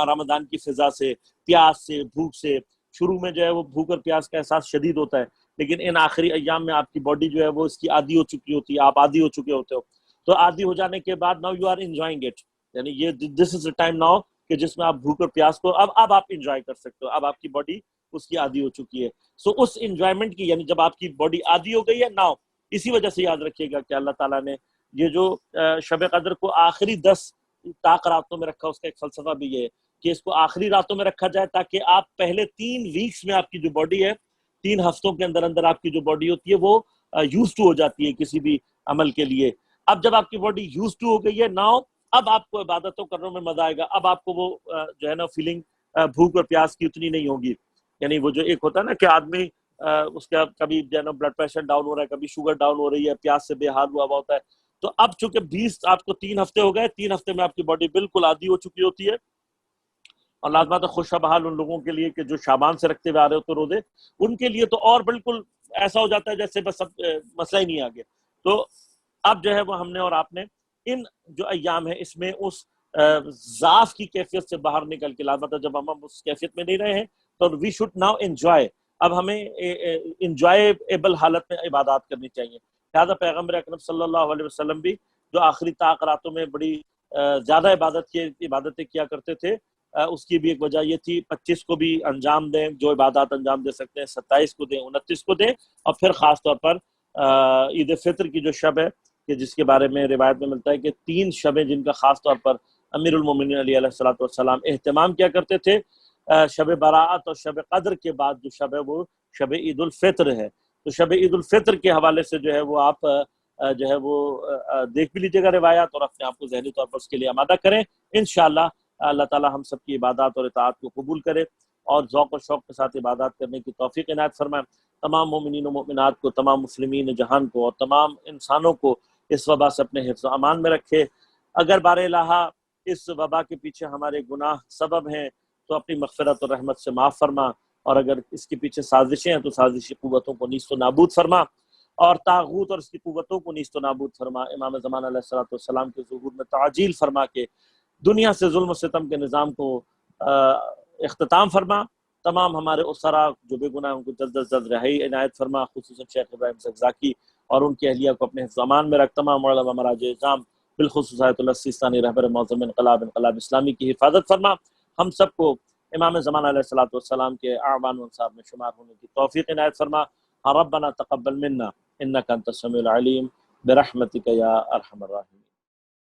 رمضان کی فضا سے، پیاس سے، بھوک سے۔ شروع میں جو ہے وہ بھوک اور پیاس کا احساس شدید ہوتا ہے، لیکن ان آخری ایام میں آپ کی باڈی جو ہے وہ اس کی عادی ہو چکی ہوتی ہے، آپ عادی ہو چکے ہوتے ہو، تو عادی ہو جانے کے بعد now you are enjoying it, یعنی یہ دس از اے ٹائم ناؤ کہ جس میں آپ بھوک اور پیاس کو اب آپ انجوائے کر سکتے ہو، اب آپ کی باڈی اس کی عادی ہو چکی ہے۔ سو اس انجوائمنٹ کی، یعنی جب آپ کی باڈی عادی ہو گئی ہے ناؤ، اسی وجہ سے یاد رکھیے گا کہ اللہ تعالیٰ نے یہ جو شب قدر کو آخری 10 طاق راتوں میں رکھا، اس کا ایک فلسفہ بھی یہ ہے کہ اس کو آخری راتوں میں رکھا جائے تاکہ آپ پہلے 3 ویکس میں آپ کی جو باڈی ہے، 3 ہفتوں کے اندر اندر آپ کی جو باڈی ہوتی ہے وہ یوز ٹو ہو جاتی ہے کسی بھی عمل کے لیے۔ اب جب آپ کی باڈی یوز ٹو ہو گئی ہے ناؤ، اب آپ کو عبادتوں کرنے میں مزہ آئے گا، اب آپ کو وہ جو ہے نا فیلنگ بھوک اور پیاس کی اتنی نہیں ہوگی، یعنی وہ جو ایک ہوتا ہے نا کہ آدمی اس کا کبھی جو ہے نا بلڈ پریشر ڈاؤن ہو رہا ہے، کبھی شوگر ڈاؤن ہو رہی ہے، پیاس سے بے حال ہوا ہوتا ہے، تو اب چونکہ 20 آپ کو 3 ہفتے ہو گئے، 3 ہفتے میں آپ کی باڈی بالکل عادی ہو چکی ہوتی ہے۔ اور لازمات خوش بحال ان لوگوں کے لیے کہ جو شعبان سے رکھتے ہوئے آ رہے ہوتے روزے، ان کے لیے تو اور بالکل ایسا ہو جاتا ہے جیسے بس مسئلہ ہی نہیں آگے۔ تو اب جو ہے وہ ہم نے اور آپ نے ان جو ایام ہے اس میں اس ضعف کی کیفیت سے باہر نکل کے، لازمات جب ہم اس کیفیت میں نہیں رہے ہیں تو وی شوڈ ناؤ انجوائے، اب ہمیں انجوائےبل حالت میں عبادات کرنی چاہیے۔ لہٰذا پیغمبر اکرم صلی اللہ علیہ وسلم بھی جو آخری طاق راتوں میں بڑی زیادہ عبادتیں کیا کرتے تھے، اس کی بھی ایک وجہ یہ تھی 25 کو بھی انجام دیں، جو عبادات انجام دے سکتے ہیں 27 کو دیں، 29 کو دیں، اور پھر خاص طور پر عید فطر کی جو شب ہے کہ جس کے بارے میں روایت میں ملتا ہے کہ 3 شبیں جن کا خاص طور پر امیر المومنین علیہ الصلوۃ والسلام اہتمام کیا کرتے تھے، شب برات اور شب قدر کے بعد جو شب ہے وہ شب عید الفطر ہے۔ تو شب عید الفطر کے حوالے سے جو ہے وہ آپ جو ہے وہ دیکھ بھی لیجیے گا روایات، اور اپنے آپ کو ذہنی طور پر اس کے لیے آمادہ کریں۔ انشاءاللہ اللہ تعالیٰ ہم سب کی عبادات اور اطاعت کو قبول کرے اور ذوق و شوق کے ساتھ عبادات کرنے کی توفیق عنایت فرمائے۔ تمام مومنین و مومنات کو، تمام مسلمین جہان کو اور تمام انسانوں کو اس وبا سے اپنے حفظ و امان میں رکھے۔ اگر بار الہ اس وبا کے پیچھے ہمارے گناہ سبب ہیں تو اپنی مغفرت اور رحمت سے معاف فرما، اور اگر اس کے پیچھے سازشیں ہیں تو سازشی قوتوں کو نیست و نابود فرما، اور طاغوت اور اس کی قوتوں کو نیست و نابود فرما۔ امام زمان علیہ الصلوۃ والسلام کے ظہور میں تعجیل فرما کے دنیا سے ظلم و ستم کے نظام کو اختتام فرما۔ تمام ہمارے اسرا جو بے گناہ ان کو جلد از جلد رہائی عنایت فرما، خصوصاً شیخ ابراہیم زکزاکی اور ان کی اہلیہ کو اپنے حفظ امان میں رکھ۔ تمام علماء مراجع اعظام بالخصوص آیت اللہ السیستانی رہبر معظم انقلاب اسلامی کی حفاظت فرما۔ ہم سب کو امام زمان علیہ الصلوۃ والسلام کے اعوان و انصار میں شمار ہونے کی توفیق عنایت فرما۔ ربنا تقبل منا انک انت السمیع العلیم برحمتک یا ارحم الراحمین۔